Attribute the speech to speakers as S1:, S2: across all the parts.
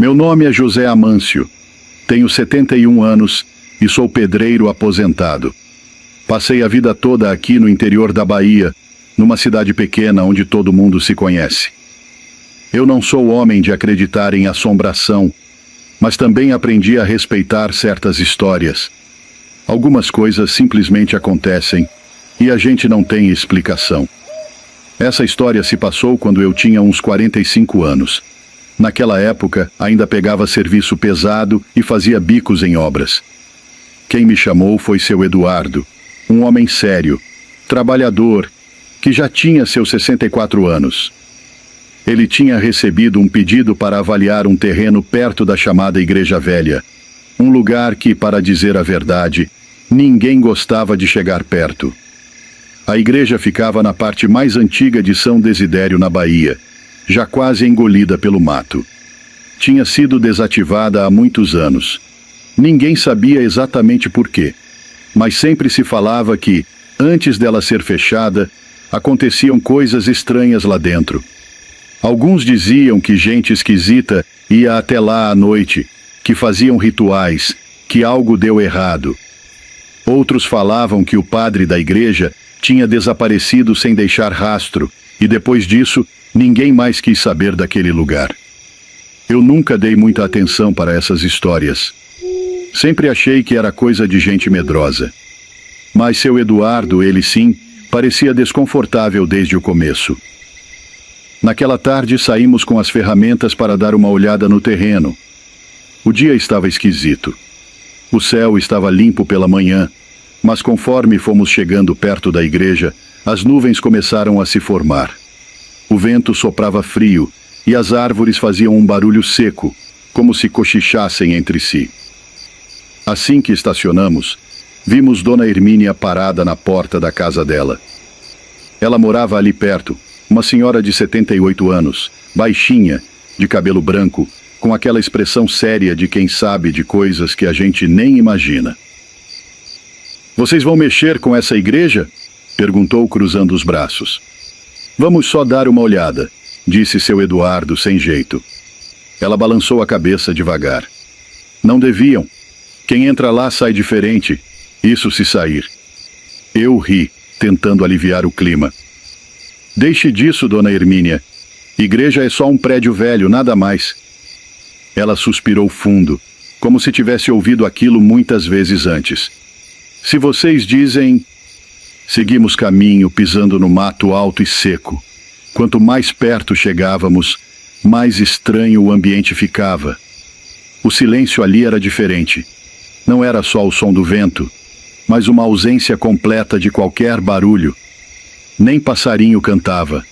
S1: Meu nome é José Amâncio. Tenho 71 anos e sou pedreiro aposentado. Passei a vida toda aqui no interior da Bahia, numa cidade pequena onde todo mundo se conhece. Eu não sou homem de acreditar em assombração, mas também aprendi a respeitar certas histórias. Algumas coisas simplesmente acontecem e a gente não tem explicação. Essa história se passou quando eu tinha uns 45 anos. Naquela época, ainda pegava serviço pesado e fazia bicos em obras. Quem me chamou foi seu Eduardo, um homem sério, trabalhador, que já tinha seus 64 anos. Ele tinha recebido um pedido para avaliar um terreno perto da chamada Igreja Velha, um lugar que, para dizer a verdade, ninguém gostava de chegar perto. A igreja ficava na parte mais antiga de São Desidério, na Bahia, já quase engolida pelo mato. Tinha sido desativada há muitos anos. Ninguém sabia exatamente por quê, mas sempre se falava que, antes dela ser fechada, aconteciam coisas estranhas lá dentro. Alguns diziam que gente esquisita ia até lá à noite, que faziam rituais, que algo deu errado. Outros falavam que o padre da igreja tinha desaparecido sem deixar rastro, e depois disso, ninguém mais quis saber daquele lugar. Eu nunca dei muita atenção para essas histórias. Sempre achei que era coisa de gente medrosa. Mas seu Eduardo, ele sim, parecia desconfortável desde o começo. Naquela tarde saímos com as ferramentas para dar uma olhada no terreno. O dia estava esquisito. O céu estava limpo pela manhã, mas conforme fomos chegando perto da igreja, as nuvens começaram a se formar. O vento soprava frio e as árvores faziam um barulho seco, como se cochichassem entre si. Assim que estacionamos, vimos Dona Hermínia parada na porta da casa dela. Ela morava ali perto, uma senhora de 78 anos, baixinha, de cabelo branco, com aquela expressão séria de quem sabe de coisas que a gente nem imagina. "Vocês vão mexer com essa igreja?" perguntou cruzando os braços. "Vamos só dar uma olhada", disse seu Eduardo sem jeito. Ela balançou a cabeça devagar. "Não deviam. Quem entra lá sai diferente, isso se sair." Eu ri, tentando aliviar o clima. "Deixe disso, Dona Hermínia. Igreja é só um prédio velho, nada mais." Ela suspirou fundo, como se tivesse ouvido aquilo muitas vezes antes. "Se vocês dizem..." Seguimos caminho, pisando no mato alto e seco. Quanto mais perto chegávamos, mais estranho o ambiente ficava. O silêncio ali era diferente. Não era só o som do vento, mas uma ausência completa de qualquer barulho. Nem passarinho cantava.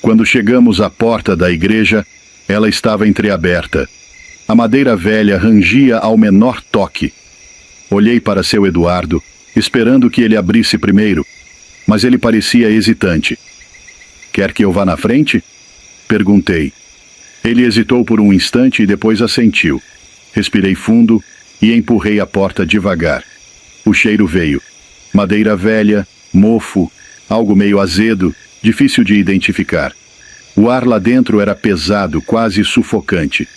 S1: Quando chegamos à porta da igreja, ela estava entreaberta. A madeira velha rangia ao menor toque. Olhei para seu Eduardo, esperando que ele abrisse primeiro, mas ele parecia hesitante. "Quer que eu vá na frente?" perguntei. Ele hesitou por um instante e depois assentiu. Respirei fundo e empurrei a porta devagar. O cheiro veio. Madeira velha, mofo, algo meio azedo, difícil de identificar. O ar lá dentro era pesado, quase sufocante.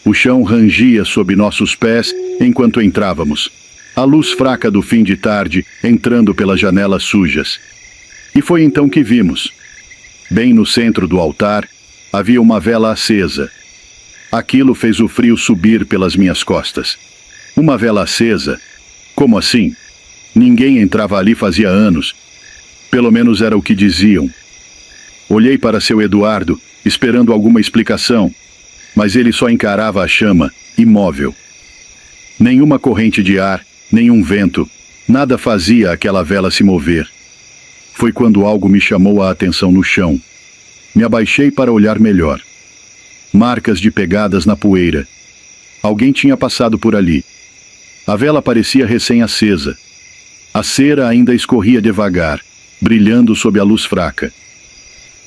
S1: O chão rangia sob nossos pés enquanto entrávamos. A luz fraca do fim de tarde entrando pelas janelas sujas. E foi então que vimos. Bem no centro do altar, havia uma vela acesa. Aquilo fez o frio subir pelas minhas costas. Uma vela acesa? Como assim? Ninguém entrava ali fazia anos. Pelo menos era o que diziam. Olhei para seu Eduardo, esperando alguma explicação, mas ele só encarava a chama, imóvel. Nenhuma corrente de ar, nenhum vento, nada fazia aquela vela se mover. Foi quando algo me chamou a atenção no chão. Me abaixei para olhar melhor. Marcas de pegadas na poeira. Alguém tinha passado por ali. A vela parecia recém-acesa. A cera ainda escorria devagar, brilhando sob a luz fraca.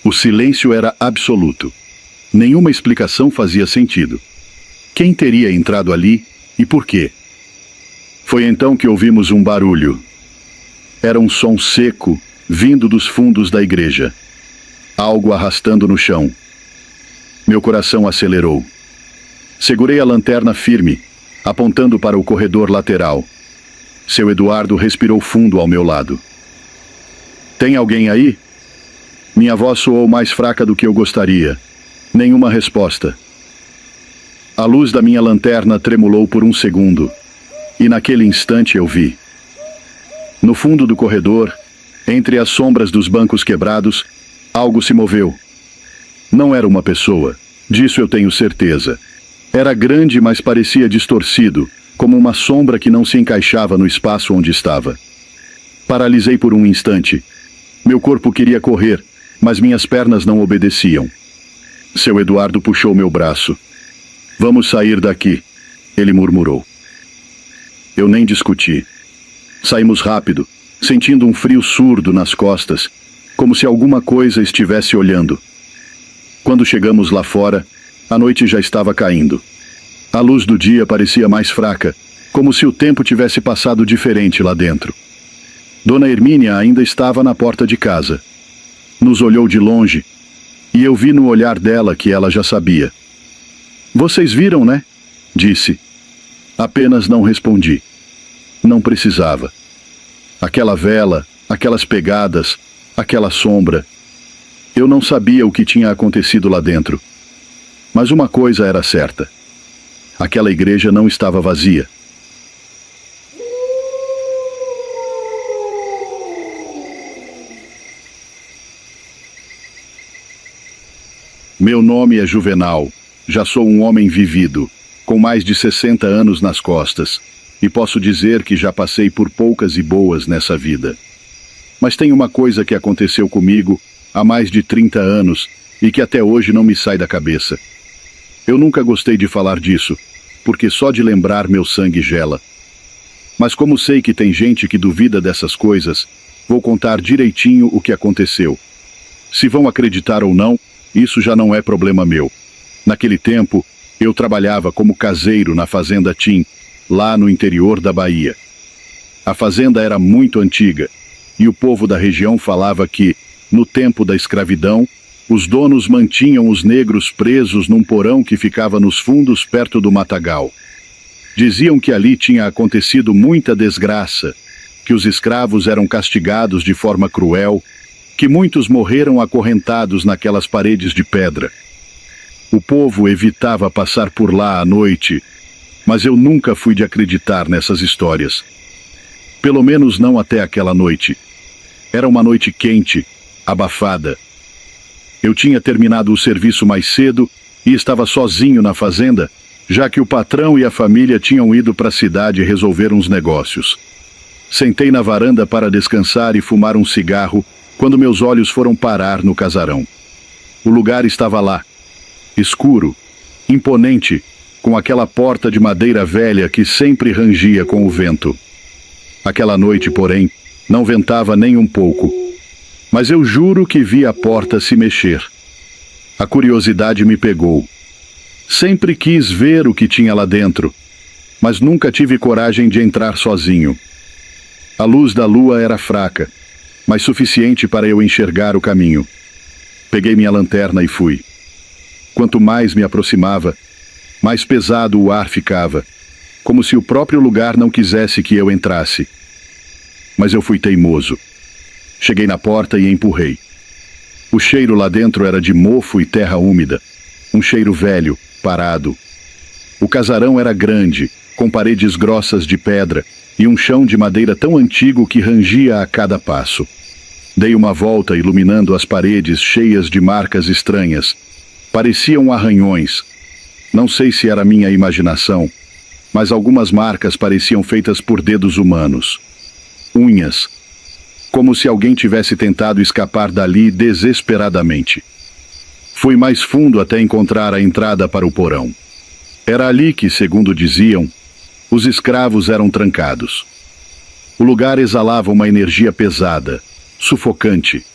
S1: O silêncio era absoluto. Nenhuma explicação fazia sentido. Quem teria entrado ali e por quê? Foi então que ouvimos um barulho. Era um som seco, vindo dos fundos da igreja. Algo arrastando no chão. Meu coração acelerou. Segurei a lanterna firme, apontando para o corredor lateral. Seu Eduardo respirou fundo ao meu lado. Tem alguém aí? Minha voz soou mais fraca do que eu gostaria. Nenhuma resposta. A luz da minha lanterna tremulou por um segundo, e naquele instante eu vi. No fundo do corredor, entre as sombras dos bancos quebrados, algo se moveu. Não era uma pessoa, disso eu tenho certeza. Era grande, mas parecia distorcido, como uma sombra que não se encaixava no espaço onde estava. Paralisei por um instante. Meu corpo queria correr, mas minhas pernas não obedeciam. Seu Eduardo puxou meu braço. Vamos sair daqui, ele murmurou. Eu nem discuti. Saímos rápido, sentindo um frio surdo nas costas, como se alguma coisa estivesse olhando. Quando chegamos lá fora, a noite já estava caindo. A luz do dia parecia mais fraca, como se o tempo tivesse passado diferente lá dentro. Dona Hermínia ainda estava na porta de casa. Nos olhou de longe, e eu vi no olhar dela que ela já sabia. Vocês viram, né? Disse. Apenas não respondi. Não precisava. Aquela vela, aquelas pegadas, aquela sombra. Eu não sabia o que tinha acontecido lá dentro. Mas uma coisa era certa. Aquela igreja não estava vazia. Meu nome é Juvenal. Já sou um homem vivido, com mais de 60 anos nas costas, e posso dizer que já passei por poucas e boas nessa vida. Mas tem uma coisa que aconteceu comigo há mais de 30 anos e que até hoje não me sai da cabeça. Eu nunca gostei de falar disso, porque só de lembrar meu sangue gela. Mas como sei que tem gente que duvida dessas coisas, vou contar direitinho o que aconteceu. Se vão acreditar ou não, isso já não é problema meu. Naquele tempo, eu trabalhava como caseiro na fazenda Tim, lá no interior da Bahia. A fazenda era muito antiga, e o povo da região falava que, no tempo da escravidão, os donos mantinham os negros presos num porão que ficava nos fundos perto do matagal. Diziam que ali tinha acontecido muita desgraça, que os escravos eram castigados de forma cruel, que muitos morreram acorrentados naquelas paredes de pedra. O povo evitava passar por lá à noite, mas eu nunca fui de acreditar nessas histórias. Pelo menos não até aquela noite. Era uma noite quente, abafada. Eu tinha terminado o serviço mais cedo e estava sozinho na fazenda, já que o patrão e a família tinham ido para a cidade resolver uns negócios. Sentei na varanda para descansar e fumar um cigarro quando meus olhos foram parar no casarão. O lugar estava lá, escuro, imponente, com aquela porta de madeira velha que sempre rangia com o vento. Aquela noite, porém, não ventava nem um pouco, mas eu juro que vi a porta se mexer. A curiosidade me pegou. Sempre quis ver o que tinha lá dentro, mas nunca tive coragem de entrar sozinho. A luz da lua era fraca, mas suficiente para eu enxergar o caminho. Peguei minha lanterna e fui. Quanto mais me aproximava, mais pesado o ar ficava, como se o próprio lugar não quisesse que eu entrasse. Mas eu fui teimoso. Cheguei na porta e empurrei. O cheiro lá dentro era de mofo e terra úmida, um cheiro velho, parado. O casarão era grande, com paredes grossas de pedra e um chão de madeira tão antigo que rangia a cada passo. Dei uma volta iluminando as paredes cheias de marcas estranhas. Pareciam arranhões. Não sei se era minha imaginação, mas algumas marcas pareciam feitas por dedos humanos. Unhas. Como se alguém tivesse tentado escapar dali desesperadamente. Fui mais fundo até encontrar a entrada para o porão. Era ali que, segundo diziam, os escravos eram trancados. O lugar exalava uma energia pesada, sufocante.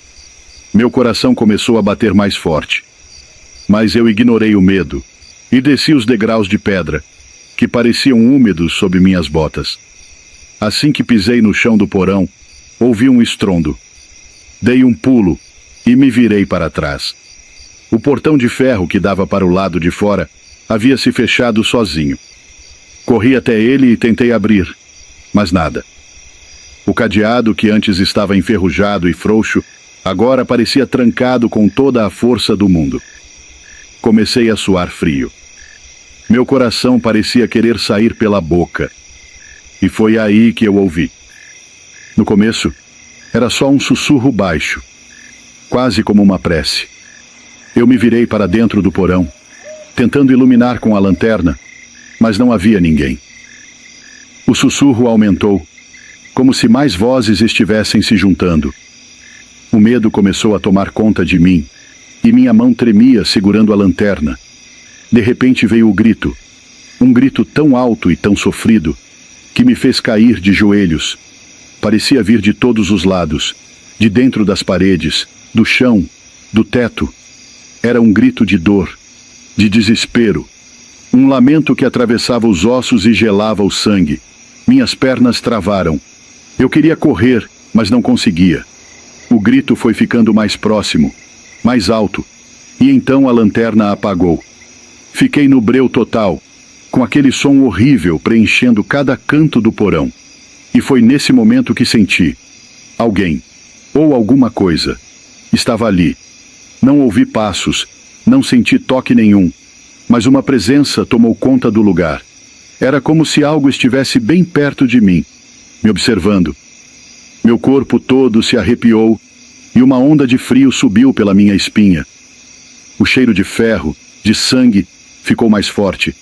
S1: Meu coração começou a bater mais forte. Mas eu ignorei o medo e desci os degraus de pedra, que pareciam úmidos sob minhas botas. Assim que pisei no chão do porão, ouvi um estrondo. Dei um pulo e me virei para trás. O portão de ferro que dava para o lado de fora havia se fechado sozinho. Corri até ele e tentei abrir, mas nada. O cadeado, que antes estava enferrujado e frouxo, agora parecia trancado com toda a força do mundo. Comecei a suar frio. Meu coração parecia querer sair pela boca. E foi aí que eu ouvi. No começo, era só um sussurro baixo, quase como uma prece. Eu me virei para dentro do porão, tentando iluminar com a lanterna, mas não havia ninguém. O sussurro aumentou, como se mais vozes estivessem se juntando. O medo começou a tomar conta de mim, e minha mão tremia segurando a lanterna. De repente veio o grito, um grito tão alto e tão sofrido, que me fez cair de joelhos. Parecia vir de todos os lados, de dentro das paredes, do chão, do teto. Era um grito de dor, de desespero, um lamento que atravessava os ossos e gelava o sangue. Minhas pernas travaram. Eu queria correr, mas não conseguia. O grito foi ficando mais próximo, mais alto, e então a lanterna apagou. Fiquei no breu total, com aquele som horrível preenchendo cada canto do porão. E foi nesse momento que senti. Alguém, ou alguma coisa, estava ali. Não ouvi passos, não senti toque nenhum, mas uma presença tomou conta do lugar. Era como se algo estivesse bem perto de mim, me observando. Meu corpo todo se arrepiou e uma onda de frio subiu pela minha espinha. O cheiro de ferro, de sangue, ficou mais forte.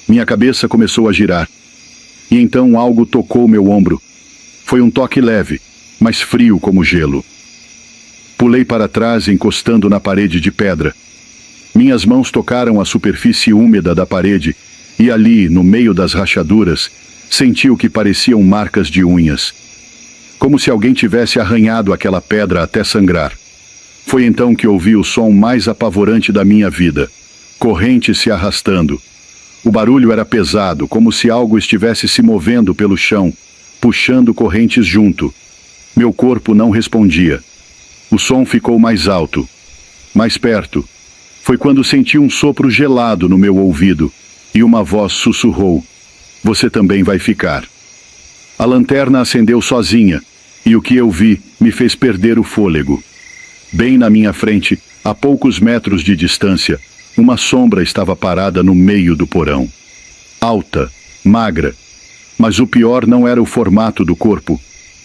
S1: Minha cabeça começou a girar. E então algo tocou meu ombro. Foi um toque leve, mas frio como gelo. Pulei para trás, encostando na parede de pedra. Minhas mãos tocaram a superfície úmida da parede, e ali, no meio das rachaduras, senti o que pareciam marcas de unhas. Como se alguém tivesse arranhado aquela pedra até sangrar. Foi então que ouvi o som mais apavorante da minha vida. Correntes se arrastando. O barulho era pesado, como se algo estivesse se movendo pelo chão, puxando correntes junto. Meu corpo não respondia. O som ficou mais alto, mais perto. Foi quando senti um sopro gelado no meu ouvido, e uma voz sussurrou: "Você também vai ficar." A lanterna acendeu sozinha, e o que eu vi me fez perder o fôlego. Bem na minha frente, a poucos metros de distância, uma sombra estava parada no meio do porão. Alta, magra, mas o pior não era o formato do corpo,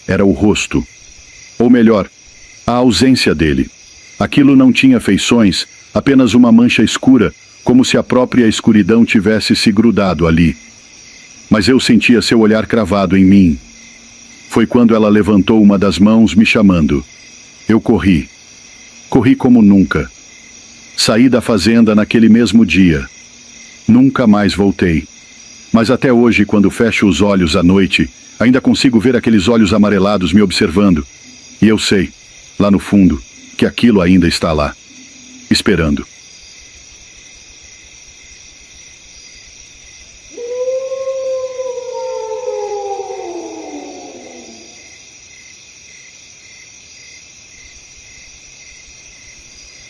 S1: era o rosto. Ou melhor, a ausência dele. Aquilo não tinha feições, apenas uma mancha escura, como se a própria escuridão tivesse se grudado ali. Mas eu sentia seu olhar cravado em mim. Foi quando ela levantou uma das mãos me chamando. Eu corri. Corri como nunca. Saí da fazenda naquele mesmo dia. Nunca mais voltei. Mas até hoje, quando fecho os olhos à noite, ainda consigo ver aqueles olhos amarelados me observando. E eu sei, lá no fundo, que aquilo ainda está lá, esperando.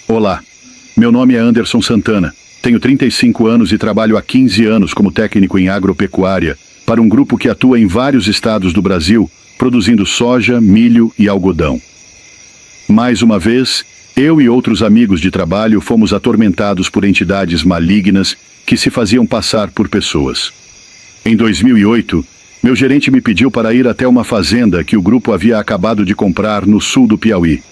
S1: Olá, meu nome é Anderson Santana. Tenho 35 anos e trabalho há 15 anos como técnico em agropecuária para um grupo que atua em vários estados do Brasil, produzindo soja, milho e algodão. Mais uma vez, eu e outros amigos de trabalho fomos atormentados por entidades malignas que se faziam passar por pessoas. Em 2008, meu gerente me pediu para ir até uma fazenda que o grupo havia acabado de comprar no sul do Piauí.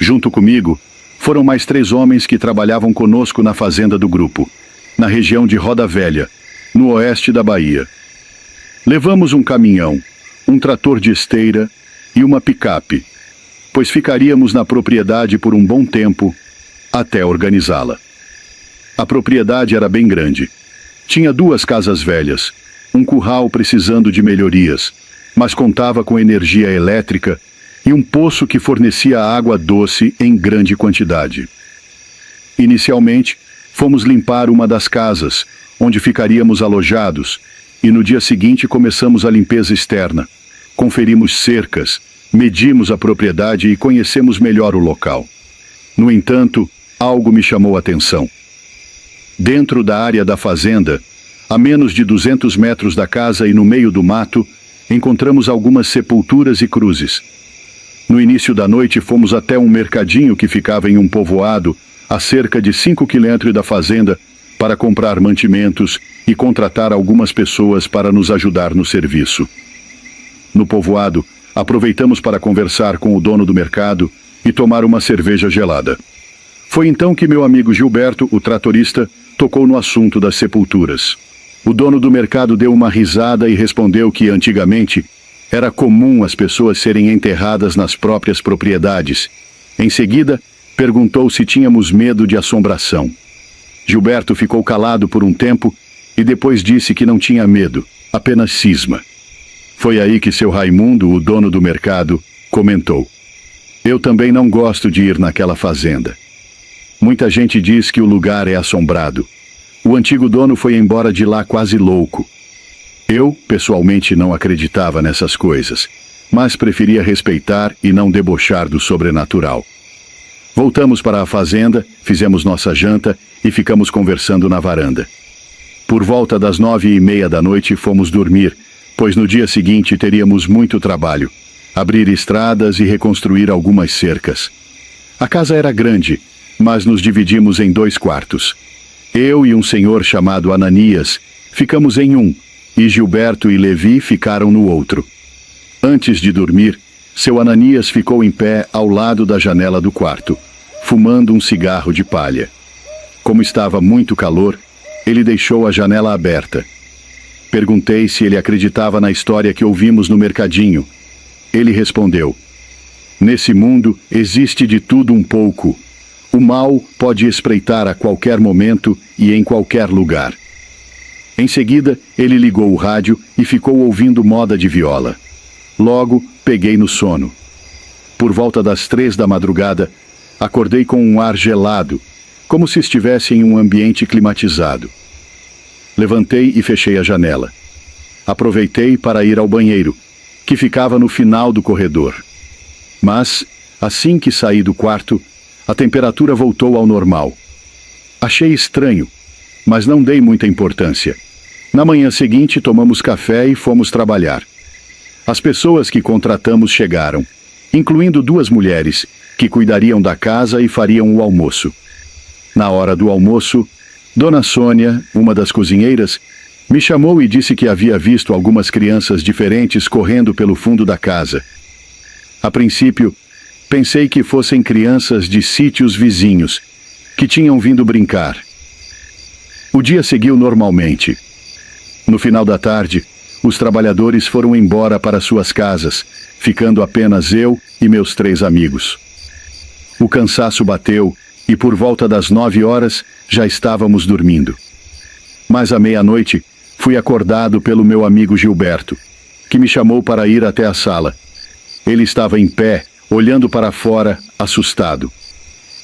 S1: Junto comigo, foram mais 3 homens que trabalhavam conosco na fazenda do grupo, na região de Roda Velha, no oeste da Bahia. Levamos um caminhão, um trator de esteira e uma picape, pois ficaríamos na propriedade por um bom tempo, até organizá-la. A propriedade era bem grande. Tinha 2 casas velhas, um curral precisando de melhorias, mas contava com energia elétrica e um poço que fornecia água doce em grande quantidade. Inicialmente, fomos limpar uma das casas, onde ficaríamos alojados, e no dia seguinte começamos a limpeza externa. Conferimos cercas, medimos a propriedade e conhecemos melhor o local. No entanto, algo me chamou a atenção. Dentro da área da fazenda, a menos de 200 metros da casa e no meio do mato, encontramos algumas sepulturas e cruzes. No início da noite fomos até um mercadinho que ficava em um povoado, a cerca de 5 quilômetros da fazenda, para comprar mantimentos e contratar algumas pessoas para nos ajudar no serviço. No povoado, aproveitamos para conversar com o dono do mercado e tomar uma cerveja gelada. Foi então que meu amigo Gilberto, o tratorista, tocou no assunto das sepulturas. O dono do mercado deu uma risada e respondeu que, antigamente, era comum as pessoas serem enterradas nas próprias propriedades. Em seguida, perguntou se tínhamos medo de assombração. Gilberto ficou calado por um tempo e depois disse que não tinha medo, apenas cisma. Foi aí que seu Raimundo, o dono do mercado, comentou: "Eu também não gosto de ir naquela fazenda. Muita gente diz que o lugar é assombrado. O antigo dono foi embora de lá quase louco. Eu, pessoalmente, não acreditava nessas coisas, mas preferia respeitar e não debochar do sobrenatural." Voltamos para a fazenda, fizemos nossa janta e ficamos conversando na varanda. Por volta das 9h30 da noite fomos dormir, pois no dia seguinte teríamos muito trabalho: abrir estradas e reconstruir algumas cercas. A casa era grande, mas nos dividimos em 2 quartos. Eu e um senhor chamado Ananias ficamos em um, e Gilberto e Levi ficaram no outro. Antes de dormir, seu Ananias ficou em pé ao lado da janela do quarto, fumando um cigarro de palha. Como estava muito calor, ele deixou a janela aberta. Perguntei se ele acreditava na história que ouvimos no mercadinho. Ele respondeu: "Nesse mundo existe de tudo um pouco. O mal pode espreitar a qualquer momento e em qualquer lugar." Em seguida, ele ligou o rádio e ficou ouvindo moda de viola. Logo, peguei no sono. Por volta das 3 da madrugada, acordei com um ar gelado, como se estivesse em um ambiente climatizado. Levantei e fechei a janela. Aproveitei para ir ao banheiro, que ficava no final do corredor. Mas, assim que saí do quarto, a temperatura voltou ao normal. Achei estranho, mas não dei muita importância. Na manhã seguinte, tomamos café e fomos trabalhar. As pessoas que contratamos chegaram, incluindo 2 mulheres, que cuidariam da casa e fariam o almoço. Na hora do almoço, Dona Sônia, uma das cozinheiras, me chamou e disse que havia visto algumas crianças diferentes correndo pelo fundo da casa. A princípio, pensei que fossem crianças de sítios vizinhos, que tinham vindo brincar. O dia seguiu normalmente. No final da tarde, os trabalhadores foram embora para suas casas, ficando apenas eu e meus 3 amigos. O cansaço bateu e por volta das 9 horas já estávamos dormindo. Mas à meia-noite, fui acordado pelo meu amigo Gilberto, que me chamou para ir até a sala. Ele estava em pé, olhando para fora, assustado.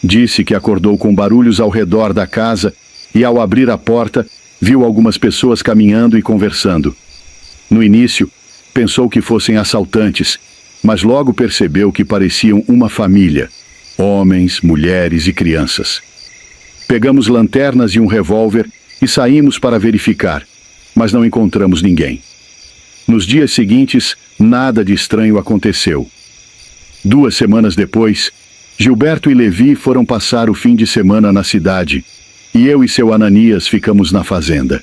S1: Disse que acordou com barulhos ao redor da casa e, ao abrir a porta, viu algumas pessoas caminhando e conversando. No início, pensou que fossem assaltantes, mas logo percebeu que pareciam uma família: homens, mulheres e crianças. Pegamos lanternas e um revólver e saímos para verificar, mas não encontramos ninguém. Nos dias seguintes, nada de estranho aconteceu. 2 semanas depois, Gilberto e Levi foram passar o fim de semana na cidade, e eu e seu Ananias ficamos na fazenda.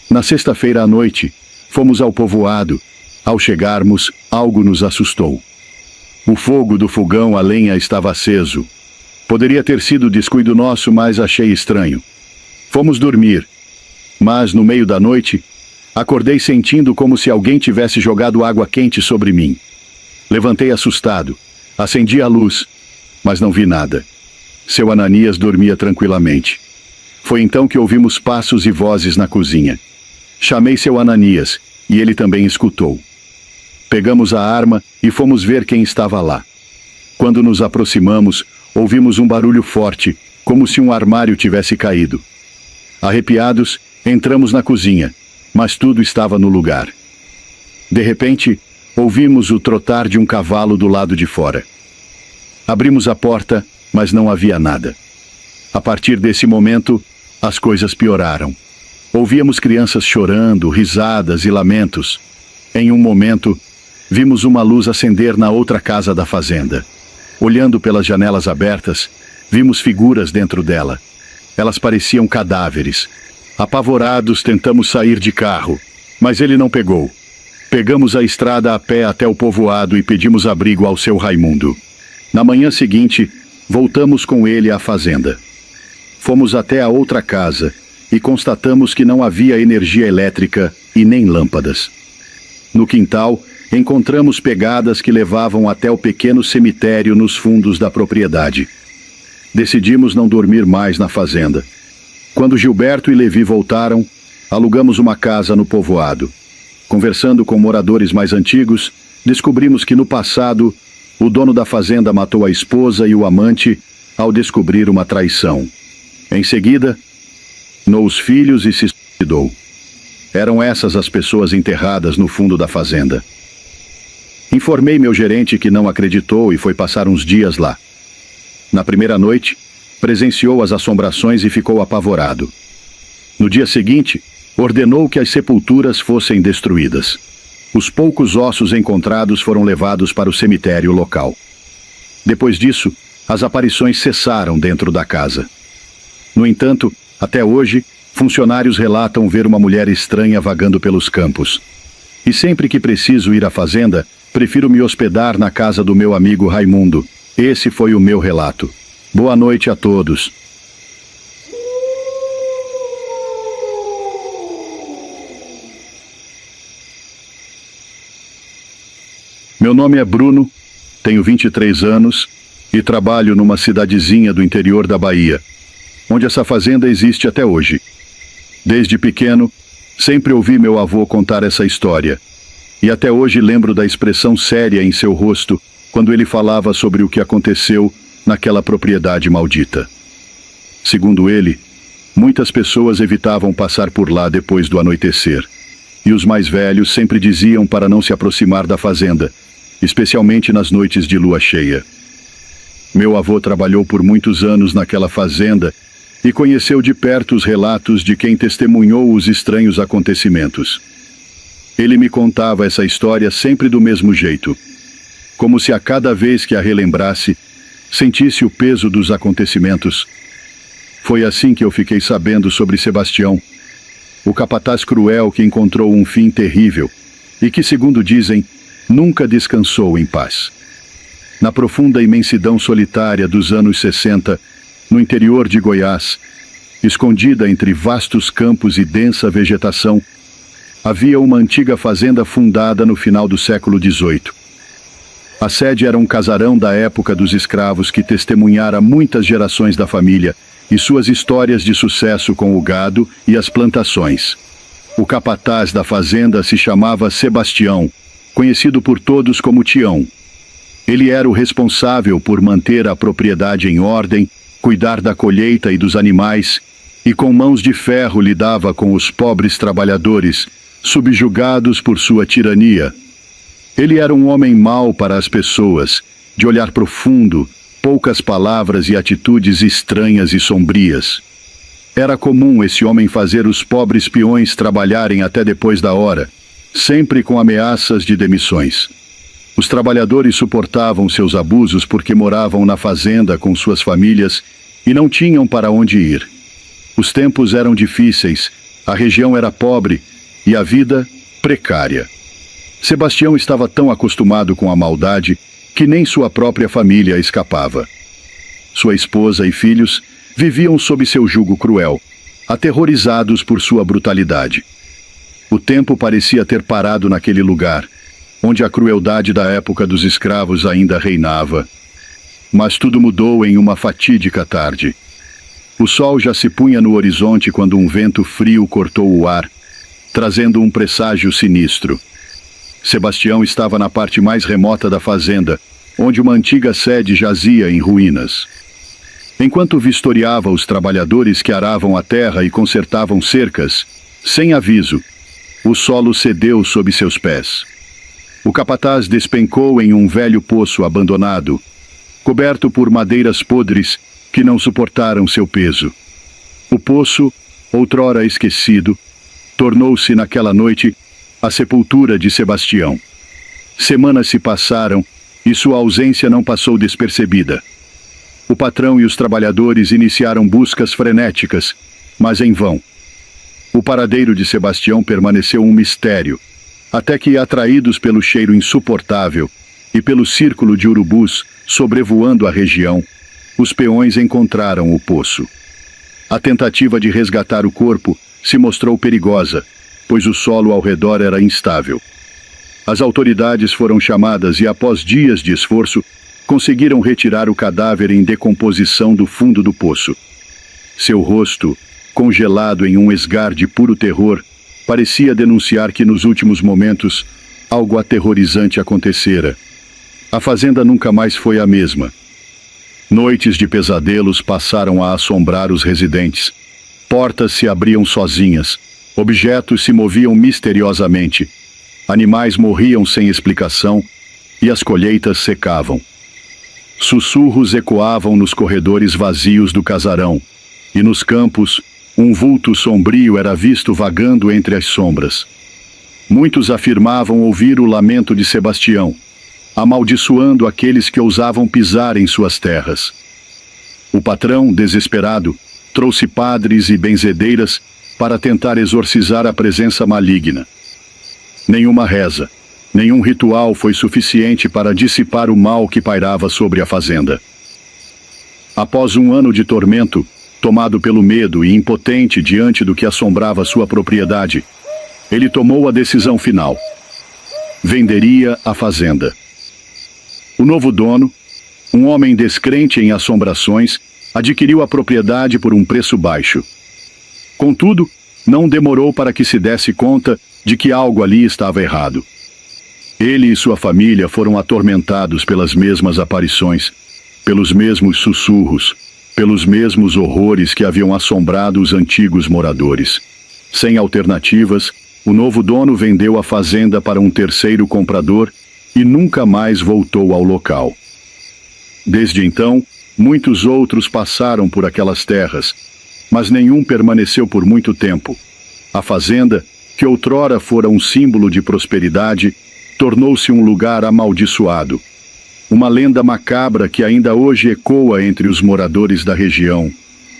S1: Na sexta-feira à noite, fomos ao povoado. Ao chegarmos, algo nos assustou. O fogo do fogão a lenha estava aceso. Poderia ter sido descuido nosso, mas achei estranho. Fomos dormir, mas no meio da noite, acordei sentindo como se alguém tivesse jogado água quente sobre mim. Levantei assustado, acendi a luz, mas não vi nada. Seu Ananias dormia tranquilamente. Foi então que ouvimos passos e vozes na cozinha. Chamei seu Ananias, e ele também escutou. Pegamos a arma e fomos ver quem estava lá. Quando nos aproximamos, ouvimos um barulho forte, como se um armário tivesse caído. Arrepiados, entramos na cozinha, mas tudo estava no lugar. De repente, ouvimos o trotar de um cavalo do lado de fora. Abrimos a porta, mas não havia nada. A partir desse momento, as coisas pioraram. Ouvíamos crianças chorando, risadas e lamentos. Em um momento, vimos uma luz acender na outra casa da fazenda. Olhando pelas janelas abertas, vimos figuras dentro dela. Elas pareciam cadáveres. Apavorados, tentamos sair de carro, mas ele não pegou. Pegamos a estrada a pé até o povoado e pedimos abrigo ao seu Raimundo. Na manhã seguinte, voltamos com ele à fazenda. Fomos até a outra casa e constatamos que não havia energia elétrica e nem lâmpadas. No quintal, encontramos pegadas que levavam até o pequeno cemitério nos fundos da propriedade. Decidimos não dormir mais na fazenda. Quando Gilberto e Levi voltaram, alugamos uma casa no povoado. Conversando com moradores mais antigos, descobrimos que no passado, o dono da fazenda matou a esposa e o amante ao descobrir uma traição. Em seguida,nou os filhos e se suicidou. Eram essas as pessoas enterradas no fundo da fazenda. Informei meu gerente que não acreditou e foi passar uns dias lá. Na primeira noite, presenciou as assombrações e ficou apavorado. No dia seguinte, ordenou que as sepulturas fossem destruídas. Os poucos ossos encontrados foram levados para o cemitério local. Depois disso, as aparições cessaram dentro da casa. No entanto, até hoje, funcionários relatam ver uma mulher estranha vagando pelos campos. E sempre que preciso ir à fazenda, prefiro me hospedar na casa do meu amigo Raimundo. Esse foi o meu relato. Boa noite a todos. Meu nome é Bruno, tenho 23 anos e trabalho numa cidadezinha do interior da Bahia, onde essa fazenda existe até hoje. Desde pequeno, sempre ouvi meu avô contar essa história, e até hoje lembro da expressão séria em seu rosto quando ele falava sobre o que aconteceu naquela propriedade maldita. Segundo ele, muitas pessoas evitavam passar por lá depois do anoitecer, e os mais velhos sempre diziam para não se aproximar da fazenda, especialmente nas noites de lua cheia. Meu avô trabalhou por muitos anos naquela fazenda e conheceu de perto os relatos de quem testemunhou os estranhos acontecimentos. Ele me contava essa história sempre do mesmo jeito, como se a cada vez que a relembrasse, sentisse o peso dos acontecimentos. Foi assim que eu fiquei sabendo sobre Sebastião, o capataz cruel que encontrou um fim terrível e que, segundo dizem, nunca descansou em paz. Na profunda imensidão solitária dos anos 60, no interior de Goiás, escondida entre vastos campos e densa vegetação, havia uma antiga fazenda fundada no final do século XVIII. A sede era um casarão da época dos escravos que testemunhara muitas gerações da família e suas histórias de sucesso com o gado e as plantações. O capataz da fazenda se chamava Sebastião, conhecido por todos como Tião. Ele era o responsável por manter a propriedade em ordem, cuidar da colheita e dos animais, e com mãos de ferro lidava com os pobres trabalhadores, subjugados por sua tirania. Ele era um homem mau para as pessoas, de olhar profundo, poucas palavras e atitudes estranhas e sombrias. Era comum esse homem fazer os pobres peões trabalharem até depois da hora, sempre com ameaças de demissões. Os trabalhadores suportavam seus abusos porque moravam na fazenda com suas famílias e não tinham para onde ir. Os tempos eram difíceis, a região era pobre e a vida precária. Sebastião estava tão acostumado com a maldade que nem sua própria família escapava. Sua esposa e filhos viviam sob seu jugo cruel, aterrorizados por sua brutalidade. O tempo parecia ter parado naquele lugar, onde a crueldade da época dos escravos ainda reinava. Mas tudo mudou em uma fatídica tarde. O sol já se punha no horizonte quando um vento frio cortou o ar, trazendo um presságio sinistro. Sebastião estava na parte mais remota da fazenda, onde uma antiga sede jazia em ruínas. Enquanto vistoriava os trabalhadores que aravam a terra e consertavam cercas, sem aviso, o solo cedeu sob seus pés. O capataz despencou em um velho poço abandonado, coberto por madeiras podres que não suportaram seu peso. O poço, outrora esquecido, tornou-se naquela noite a sepultura de Sebastião. Semanas se passaram e sua ausência não passou despercebida. O patrão e os trabalhadores iniciaram buscas frenéticas, mas em vão. O paradeiro de Sebastião permaneceu um mistério, até que, atraídos pelo cheiro insuportável e pelo círculo de urubus sobrevoando a região, os peões encontraram o poço. A tentativa de resgatar o corpo se mostrou perigosa, pois o solo ao redor era instável. As autoridades foram chamadas e, após dias de esforço, conseguiram retirar o cadáver em decomposição do fundo do poço. Seu rosto, congelado em um esgar de puro terror, parecia denunciar que nos últimos momentos algo aterrorizante acontecera. A fazenda nunca mais foi a mesma. Noites de pesadelos passaram a assombrar os residentes. Portas se abriam sozinhas, objetos se moviam misteriosamente, animais morriam sem explicação e as colheitas secavam. Sussurros ecoavam nos corredores vazios do casarão, e nos campos, um vulto sombrio era visto vagando entre as sombras. Muitos afirmavam ouvir o lamento de Sebastião, amaldiçoando aqueles que ousavam pisar em suas terras. O patrão, desesperado, trouxe padres e benzedeiras para tentar exorcizar a presença maligna. Nenhuma reza, nenhum ritual foi suficiente para dissipar o mal que pairava sobre a fazenda. Após um ano de tormento, tomado pelo medo e impotente diante do que assombrava sua propriedade, ele tomou a decisão final. Venderia a fazenda. O novo dono, um homem descrente em assombrações, adquiriu a propriedade por um preço baixo. Contudo, não demorou para que se desse conta de que algo ali estava errado. Ele e sua família foram atormentados pelas mesmas aparições, pelos mesmos sussurros, pelos mesmos horrores que haviam assombrado os antigos moradores. Sem alternativas, o novo dono vendeu a fazenda para um terceiro comprador e nunca mais voltou ao local. Desde então, muitos outros passaram por aquelas terras, mas nenhum permaneceu por muito tempo. A fazenda, que outrora fora um símbolo de prosperidade, tornou-se um lugar amaldiçoado. Uma lenda macabra que ainda hoje ecoa entre os moradores da região.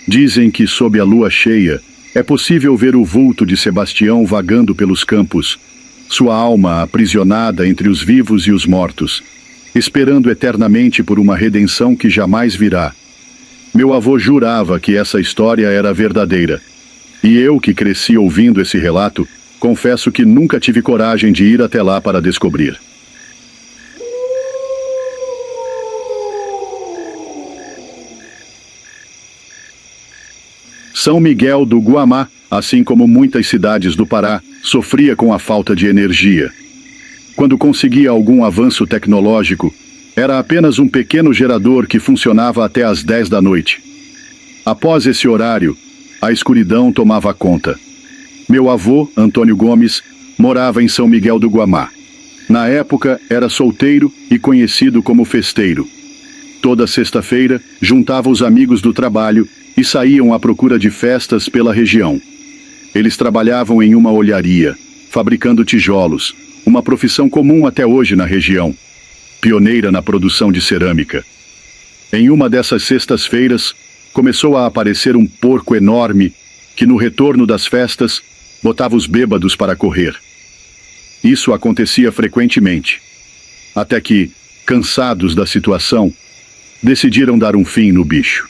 S1: Dizem que, sob a lua cheia, é possível ver o vulto de Sebastião vagando pelos campos, sua alma aprisionada entre os vivos e os mortos, esperando eternamente por uma redenção que jamais virá. Meu avô jurava que essa história era verdadeira, e eu, que cresci ouvindo esse relato, confesso que nunca tive coragem de ir até lá para descobrir. São Miguel do Guamá, assim como muitas cidades do Pará, sofria com a falta de energia. Quando conseguia algum avanço tecnológico, era apenas um pequeno gerador que funcionava até às 10 da noite. Após esse horário, a escuridão tomava conta. Meu avô, Antônio Gomes, morava em São Miguel do Guamá. Na época, era solteiro e conhecido como festeiro. Toda sexta-feira, juntava os amigos do trabalho e saíam à procura de festas pela região. Eles trabalhavam em uma olharia, fabricando tijolos, uma profissão comum até hoje na região, pioneira na produção de cerâmica. Em uma dessas sextas-feiras, começou a aparecer um porco enorme que, no retorno das festas, botava os bêbados para correr. Isso acontecia frequentemente, até que, cansados da situação, decidiram dar um fim no bicho.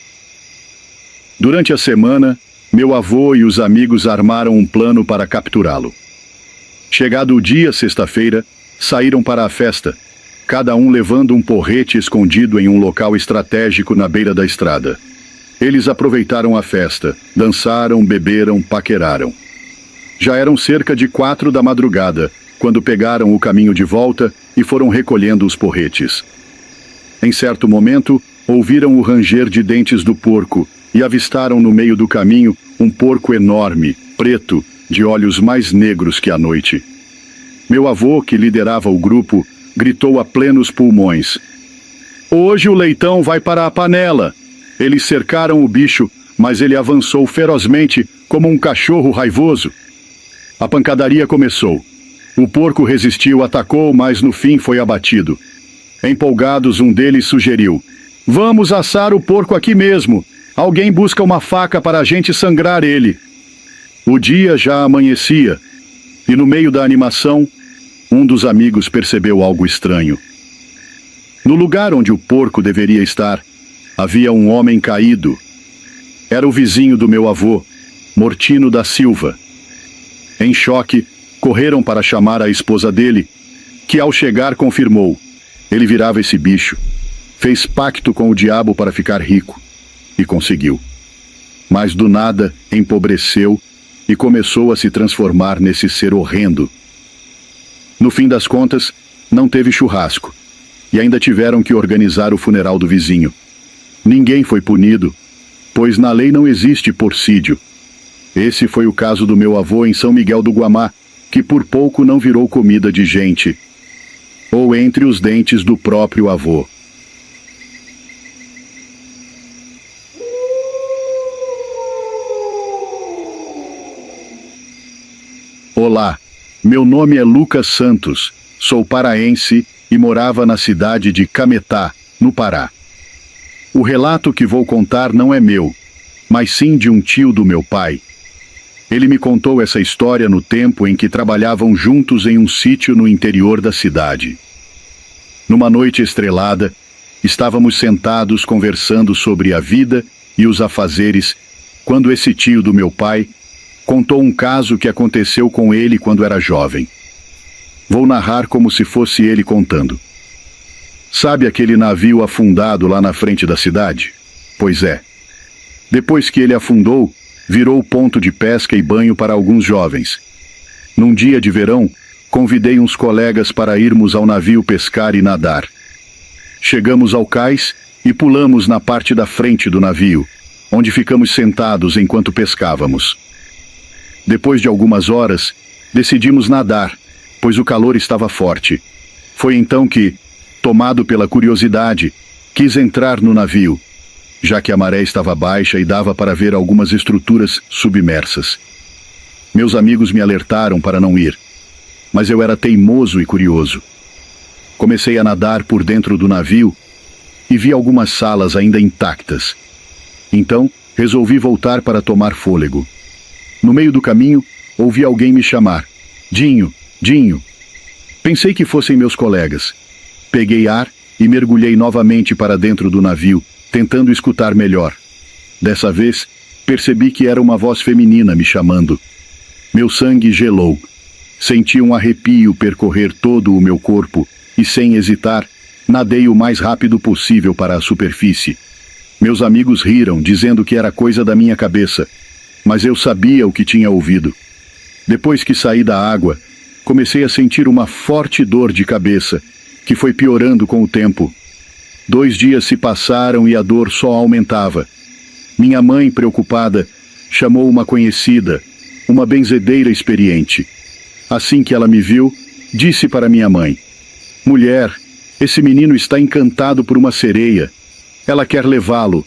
S1: Durante a semana, meu avô e os amigos armaram um plano para capturá-lo. Chegado o dia, sexta-feira, saíram para a festa, cada um levando um porrete escondido em um local estratégico na beira da estrada. Eles aproveitaram a festa, dançaram, beberam, paqueraram. Já eram cerca de 4 da madrugada, quando pegaram o caminho de volta e foram recolhendo os porretes. Em certo momento, ouviram o ranger de dentes do porco e avistaram no meio do caminho um porco enorme, preto, de olhos mais negros que a noite. Meu avô, que liderava o grupo, gritou a plenos pulmões: "Hoje o leitão vai para a panela!" Eles cercaram o bicho, mas ele avançou ferozmente como um cachorro raivoso. A pancadaria começou. O porco resistiu, atacou, mas no fim foi abatido. Empolgados, um deles sugeriu: "Vamos assar o porco aqui mesmo. Alguém busca uma faca para a gente sangrar ele." O dia já amanhecia, e no meio da animação, um dos amigos percebeu algo estranho. No lugar onde o porco deveria estar, havia um homem caído. Era o vizinho do meu avô, Mortino da Silva. Em choque, correram para chamar a esposa dele, que ao chegar confirmou: ele virava esse bicho. Fez pacto com o diabo para ficar rico. E conseguiu. Mas do nada empobreceu e começou a se transformar nesse ser horrendo. No fim das contas, não teve churrasco. E ainda tiveram que organizar o funeral do vizinho. Ninguém foi punido, pois na lei não existe porcídio. Esse foi o caso do meu avô em São Miguel do Guamá, que por pouco não virou comida de gente. Ou entre os dentes do próprio avô. Olá, meu nome é Lucas Santos, sou paraense e morava na cidade de Cametá, no Pará. O relato que vou contar não é meu, mas sim de um tio do meu pai. Ele me contou essa história no tempo em que trabalhavam juntos em um sítio no interior da cidade. Numa noite estrelada, estávamos sentados conversando sobre a vida e os afazeres, quando esse tio do meu pai contou um caso que aconteceu com ele quando era jovem. Vou narrar como se fosse ele contando. Sabe aquele navio afundado lá na frente da cidade? Pois é. Depois que ele afundou, virou ponto de pesca e banho para alguns jovens. Num dia de verão, convidei uns colegas para irmos ao navio pescar e nadar. Chegamos ao cais e pulamos na parte da frente do navio, onde ficamos sentados enquanto pescávamos. Depois de algumas horas, decidimos nadar, pois o calor estava forte. Foi então que, tomado pela curiosidade, quis entrar no navio, já que a maré estava baixa e dava para ver algumas estruturas submersas. Meus amigos me alertaram para não ir, mas eu era teimoso e curioso. Comecei a nadar por dentro do navio e vi algumas salas ainda intactas. Então, resolvi voltar para tomar fôlego. No meio do caminho, ouvi alguém me chamar: "Dinho, Dinho." Pensei que fossem meus colegas. Peguei ar e mergulhei novamente para dentro do navio, tentando escutar melhor. Dessa vez, percebi que era uma voz feminina me chamando. Meu sangue gelou. Senti um arrepio percorrer todo o meu corpo e, sem hesitar, nadei o mais rápido possível para a superfície. Meus amigos riram, dizendo que era coisa da minha cabeça, mas eu sabia o que tinha ouvido. Depois que saí da água, comecei a sentir uma forte dor de cabeça, que foi piorando com o tempo. 2 dias se passaram e a dor só aumentava. Minha mãe, preocupada, chamou uma conhecida, uma benzedeira experiente. Assim que ela me viu, disse para minha mãe: "Mulher, esse menino está encantado por uma sereia. Ela quer levá-lo."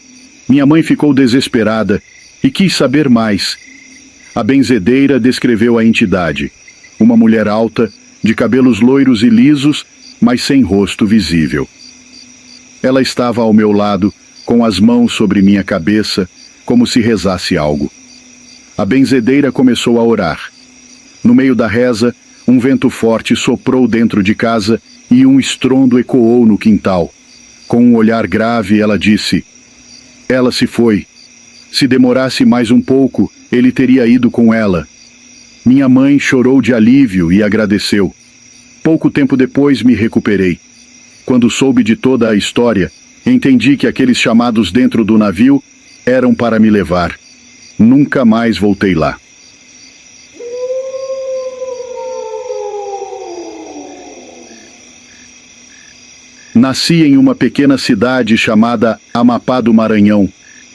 S1: Minha mãe ficou desesperada e quis saber mais. A benzedeira descreveu a entidade: uma mulher alta, de cabelos loiros e lisos, mas sem rosto visível. Ela estava ao meu lado, com as mãos sobre minha cabeça, como se rezasse algo. A benzedeira começou a orar. No meio da reza, um vento forte soprou dentro de casa e um estrondo ecoou no quintal. Com um olhar grave, ela disse: "Ela se foi. Se demorasse mais um pouco, ele teria ido com ela." Minha mãe chorou de alívio e agradeceu. Pouco tempo depois me recuperei. Quando soube de toda a história, entendi que aqueles chamados dentro do navio eram para me levar. Nunca mais voltei lá. Nasci em uma pequena cidade chamada Amapá do Maranhão,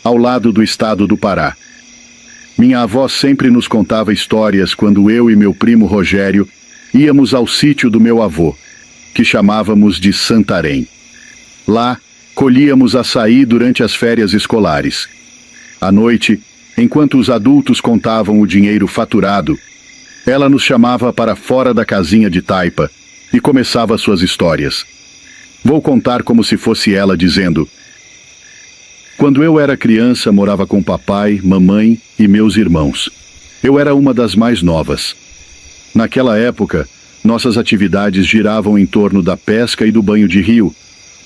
S1: ao lado do estado do Pará. Minha avó sempre nos contava histórias quando eu e meu primo Rogério íamos ao sítio do meu avô, que chamávamos de Santarém. Lá, colhíamos açaí durante as férias escolares. À noite, enquanto os adultos contavam o dinheiro faturado, ela nos chamava para fora da casinha de taipa e começava suas histórias. Vou contar como se fosse ela dizendo: quando eu era criança, morava com papai, mamãe e meus irmãos. Eu era uma das mais novas. Naquela época, nossas atividades giravam em torno da pesca e do banho de rio,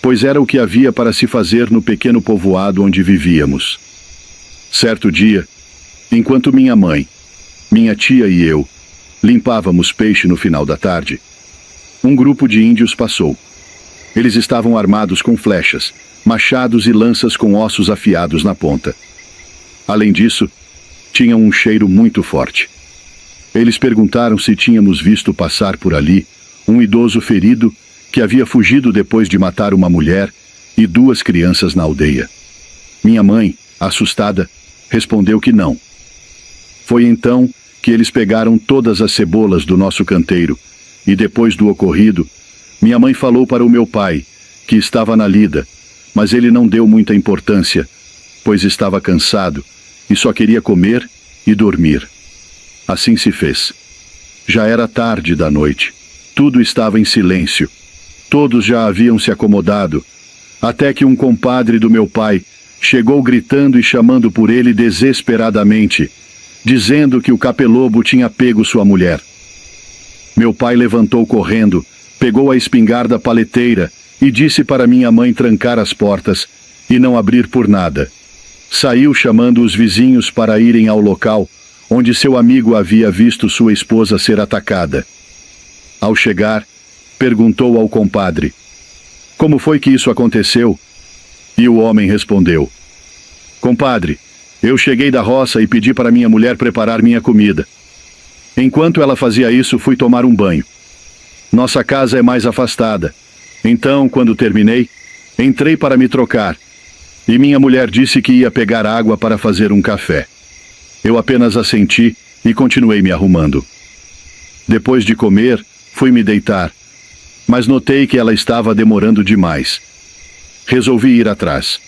S1: pois era o que havia para se fazer no pequeno povoado onde vivíamos. Certo dia, enquanto minha mãe, minha tia e eu limpávamos peixe no final da tarde, um grupo de índios passou. Eles estavam armados com flechas, machados e lanças com ossos afiados na ponta. Além disso, tinham um cheiro muito forte. Eles perguntaram se tínhamos visto passar por ali um idoso ferido que havia fugido depois de matar uma mulher e 2 crianças na aldeia. Minha mãe, assustada, respondeu que não. Foi então que eles pegaram todas as cebolas do nosso canteiro e, depois do ocorrido, minha mãe falou para o meu pai, que estava na lida, mas ele não deu muita importância, pois estava cansado e só queria comer e dormir. Assim se fez. Já era tarde da noite. Tudo estava em silêncio. Todos já haviam se acomodado, até que um compadre do meu pai chegou gritando e chamando por ele desesperadamente, dizendo que o capelobo tinha pego sua mulher. Meu pai levantou correndo, pegou a espingarda paleteira e disse para minha mãe trancar as portas e não abrir por nada. Saiu chamando os vizinhos para irem ao local onde seu amigo havia visto sua esposa ser atacada. Ao chegar, perguntou ao compadre: como foi que isso aconteceu? E o homem respondeu: compadre, eu cheguei da roça e pedi para minha mulher preparar minha comida. Enquanto ela fazia isso, fui tomar um banho. Nossa casa é mais afastada. Então, quando terminei, entrei para me trocar. E minha mulher disse que ia pegar água para fazer um café. Eu apenas assenti e continuei me arrumando. Depois de comer, fui me deitar, mas notei que ela estava demorando demais. Resolvi ir atrás.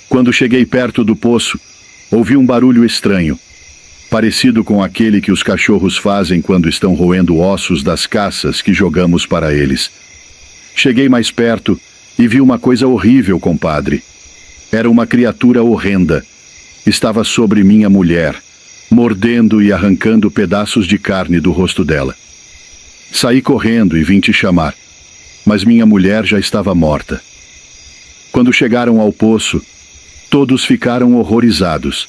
S1: Quando cheguei perto do poço, ouvi um barulho estranho, parecido com aquele que os cachorros fazem quando estão roendo ossos das caças que jogamos para eles. Cheguei mais perto e vi uma coisa horrível, compadre. Era uma criatura horrenda. Estava sobre minha mulher, mordendo e arrancando pedaços de carne do rosto dela. Saí correndo e vim te chamar, mas minha mulher já estava morta. Quando chegaram ao poço, todos ficaram horrorizados.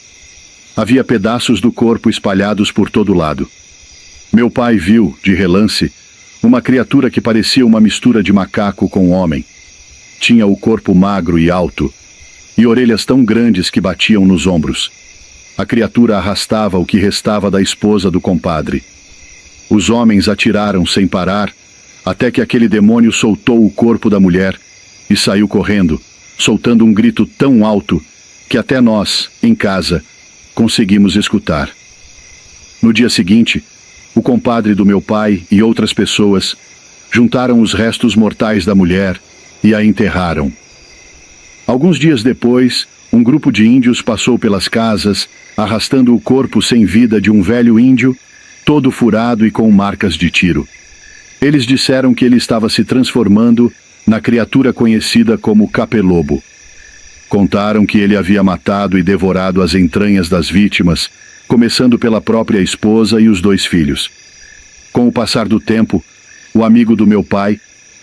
S1: Havia pedaços do corpo espalhados por todo lado. Meu pai viu, de relance, uma criatura que parecia uma mistura de macaco com homem. Tinha o corpo magro e alto, e orelhas tão grandes que batiam nos ombros. A criatura arrastava o que restava da esposa do compadre. Os homens atiraram sem parar, até que aquele demônio soltou o corpo da mulher e saiu correndo, soltando um grito tão alto que até nós, em casa, conseguimos escutar. No dia seguinte, o compadre do meu pai e outras pessoas juntaram os restos mortais da mulher e a enterraram. Alguns dias depois, um grupo de índios passou pelas casas, arrastando o corpo sem vida de um velho índio, todo furado e com marcas de tiro. Eles disseram que ele estava se transformando na criatura conhecida como capelobo. Contaram que ele havia matado e devorado as entranhas das vítimas, começando pela própria esposa e os 2 filhos. Com o passar do tempo, o amigo do meu pai,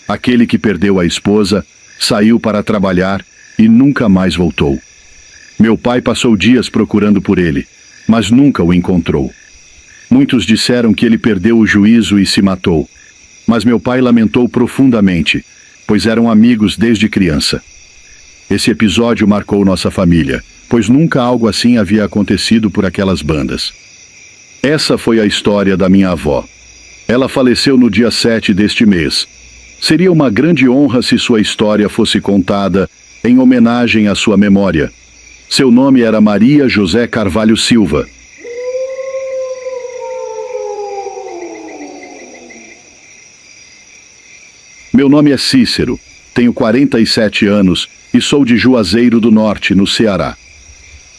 S1: aquele que perdeu a esposa, saiu para trabalhar e nunca mais voltou. Meu pai passou dias procurando por ele, mas nunca o encontrou. Muitos disseram que ele perdeu o juízo e se matou, mas meu pai lamentou profundamente, pois eram amigos desde criança. Esse episódio marcou nossa família, pois nunca algo assim havia acontecido por aquelas bandas. Essa foi a história da minha avó. Ela faleceu no dia 7 deste mês. Seria uma grande honra se sua história fosse contada em homenagem à sua memória. Seu nome era Maria José Carvalho Silva. Meu nome é Cícero, tenho 47 anos e sou de Juazeiro do Norte, no Ceará.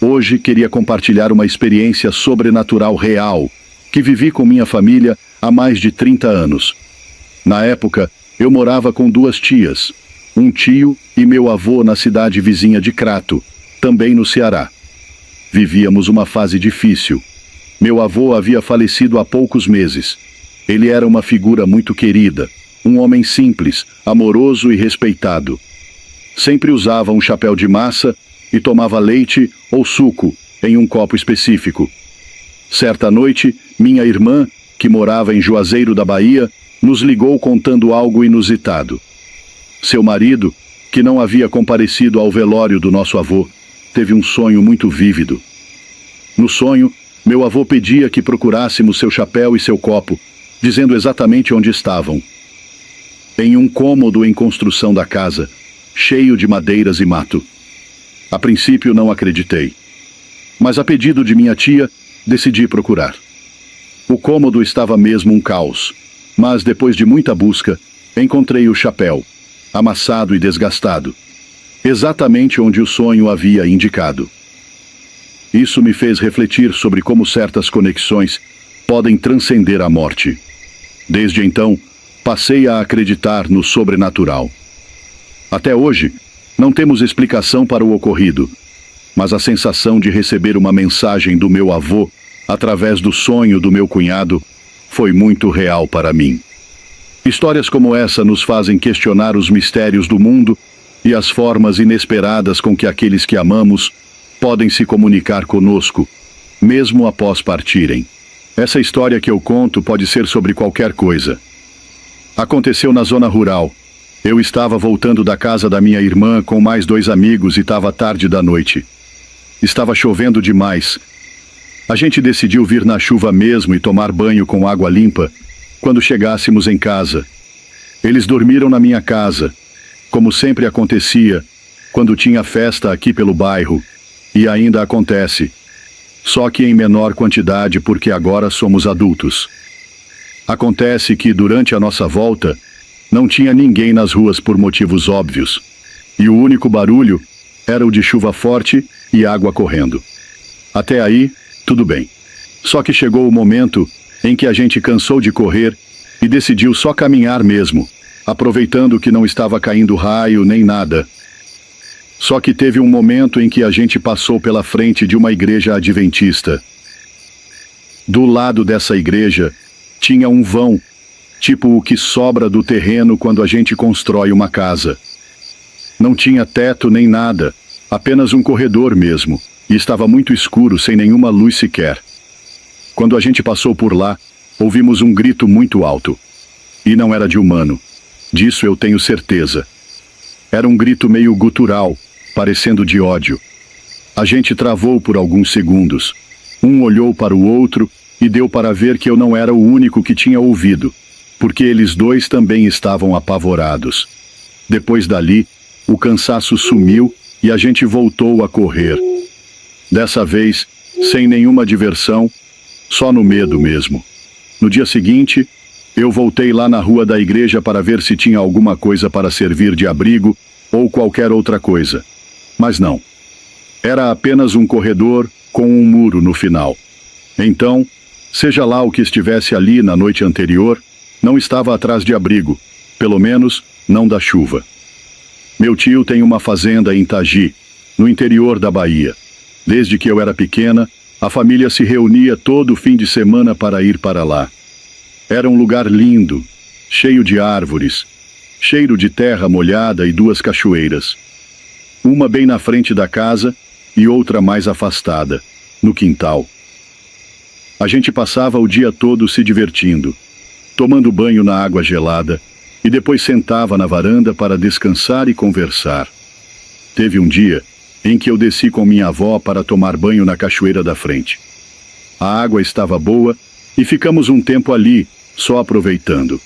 S1: Hoje queria compartilhar uma experiência sobrenatural real que vivi com minha família há mais de 30 anos. Na época, eu morava com 2 tias, um tio e meu avô na cidade vizinha de Crato, também no Ceará. Vivíamos uma fase difícil. Meu avô havia falecido há poucos meses. Ele era uma figura muito querida, um homem simples, amoroso e respeitado. Sempre usava um chapéu de massa e tomava leite ou suco em um copo específico. Certa noite, minha irmã, que morava em Juazeiro da Bahia, nos ligou contando algo inusitado. Seu marido, que não havia comparecido ao velório do nosso avô, teve um sonho muito vívido. No sonho, meu avô pedia que procurássemos seu chapéu e seu copo, dizendo exatamente onde estavam. Em um cômodo em construção da casa, cheio de madeiras e mato. A princípio não acreditei. Mas a pedido de minha tia, decidi procurar. O cômodo estava mesmo um caos, mas depois de muita busca, encontrei o chapéu, amassado e desgastado, exatamente onde o sonho havia indicado. Isso me fez refletir sobre como certas conexões podem transcender a morte. Desde então, passei a acreditar no sobrenatural. Até hoje, não temos explicação para o ocorrido, mas a sensação de receber uma mensagem do meu avô através do sonho do meu cunhado foi muito real para mim. Histórias como essa nos fazem questionar os mistérios do mundo e as formas inesperadas com que aqueles que amamos podem se comunicar conosco, mesmo após partirem. Essa história que eu conto pode ser sobre qualquer coisa. Aconteceu na zona rural. Eu estava voltando da casa da minha irmã com mais 2 amigos e estava tarde da noite. Estava chovendo demais. A gente decidiu vir na chuva mesmo e tomar banho com água limpa quando chegássemos em casa. Eles dormiram na minha casa, como sempre acontecia quando tinha festa aqui pelo bairro, e ainda acontece, só que em menor quantidade porque agora somos adultos. Acontece que durante a nossa volta não tinha ninguém nas ruas por motivos óbvios, e o único barulho era o de chuva forte e água correndo. Até aí, tudo bem. Só que chegou o momento em que a gente cansou de correr e decidiu só caminhar mesmo, aproveitando que não estava caindo raio nem nada. Só que teve um momento em que a gente passou pela frente de uma igreja adventista. Do lado dessa igreja tinha um vão, tipo o que sobra do terreno quando a gente constrói uma casa. Não tinha teto nem nada, apenas um corredor mesmo, e estava muito escuro, sem nenhuma luz sequer. Quando a gente passou por lá, ouvimos um grito muito alto. E não era de humano. Disso eu tenho certeza. Era um grito meio gutural, parecendo de ódio. A gente travou por alguns segundos. Um olhou para o outro e deu para ver que eu não era o único que tinha ouvido, porque eles 2 também estavam apavorados. Depois dali, o cansaço sumiu e a gente voltou a correr. Dessa vez, sem nenhuma diversão, só no medo mesmo. No dia seguinte, eu voltei lá na rua da igreja para ver se tinha alguma coisa para servir de abrigo ou qualquer outra coisa. Mas não. Era apenas um corredor com um muro no final. Então, seja lá o que estivesse ali na noite anterior, não estava atrás de abrigo, pelo menos não da chuva. Meu tio tem uma fazenda em Tagi, no interior da Bahia. Desde que eu era pequena, a família se reunia todo fim de semana para ir para lá. Era um lugar lindo, cheio de árvores, cheiro de terra molhada e 2 cachoeiras. Uma bem na frente da casa e outra mais afastada, no quintal. A gente passava o dia todo se divertindo, tomando banho na água gelada e depois sentava na varanda para descansar e conversar. Teve um dia em que eu desci com minha avó para tomar banho na cachoeira da frente. A água estava boa e ficamos um tempo ali, só aproveitando.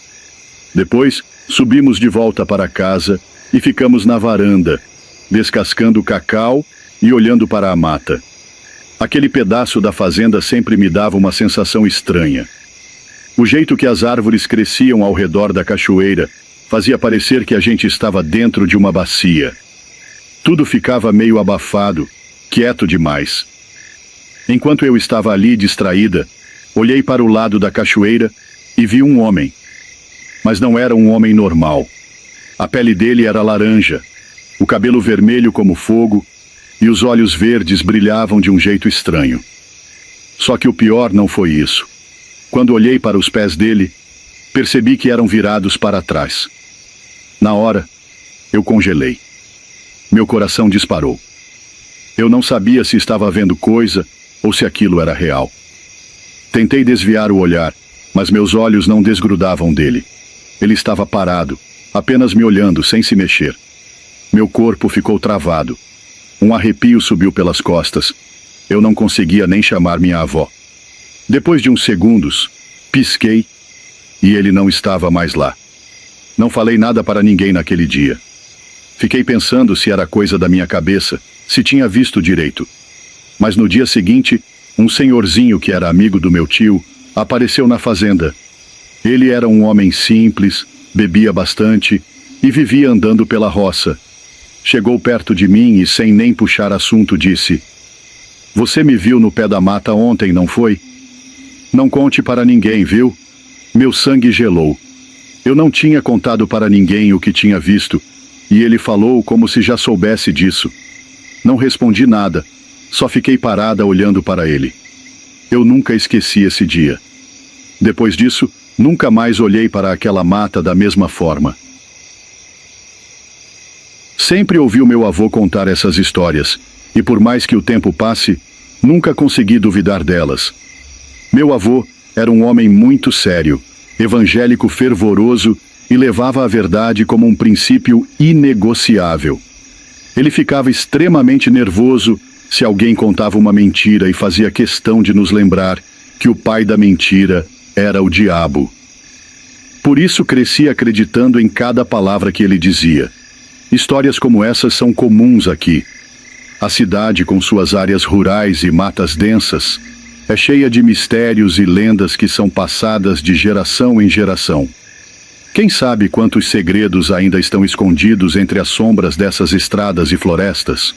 S1: Depois, subimos de volta para casa e ficamos na varanda, descascando cacau e olhando para a mata. Aquele pedaço da fazenda sempre me dava uma sensação estranha. O jeito que as árvores cresciam ao redor da cachoeira fazia parecer que a gente estava dentro de uma bacia. Tudo ficava meio abafado, quieto demais. Enquanto eu estava ali distraída, olhei para o lado da cachoeira e vi um homem. Mas não era um homem normal. A pele dele era laranja, o cabelo vermelho como fogo e os olhos verdes brilhavam de um jeito estranho. Só que o pior não foi isso. Quando olhei para os pés dele, percebi que eram virados para trás. Na hora, eu congelei. Meu coração disparou. Eu não sabia se estava vendo coisa ou se aquilo era real. Tentei desviar o olhar, mas meus olhos não desgrudavam dele. Ele estava parado, apenas me olhando sem se mexer. Meu corpo ficou travado. Um arrepio subiu pelas costas. Eu não conseguia nem chamar minha avó. Depois de uns segundos, pisquei e ele não estava mais lá. Não falei nada para ninguém naquele dia. Fiquei pensando se era coisa da minha cabeça, se tinha visto direito. Mas no dia seguinte, um senhorzinho que era amigo do meu tio apareceu na fazenda. Ele era um homem simples, bebia bastante e vivia andando pela roça. Chegou perto de mim e, sem nem puxar assunto, disse: "Você me viu no pé da mata ontem, não foi? Não conte para ninguém, viu?" Meu sangue gelou. Eu não tinha contado para ninguém o que tinha visto, e ele falou como se já soubesse disso. Não respondi nada, só fiquei parada olhando para ele. Eu nunca esqueci esse dia. Depois disso, nunca mais olhei para aquela mata da mesma forma. Sempre ouvi o meu avô contar essas histórias, e por mais que o tempo passe, nunca consegui duvidar delas. Meu avô era um homem muito sério, evangélico fervoroso e levava a verdade como um princípio inegociável. Ele ficava extremamente nervoso se alguém contava uma mentira e fazia questão de nos lembrar que o pai da mentira era o diabo. Por isso cresci acreditando em cada palavra que ele dizia. Histórias como essas são comuns aqui. A cidade, com suas áreas rurais e matas densas, é cheia de mistérios e lendas que são passadas de geração em geração. Quem sabe quantos segredos ainda estão escondidos entre as sombras dessas estradas e florestas?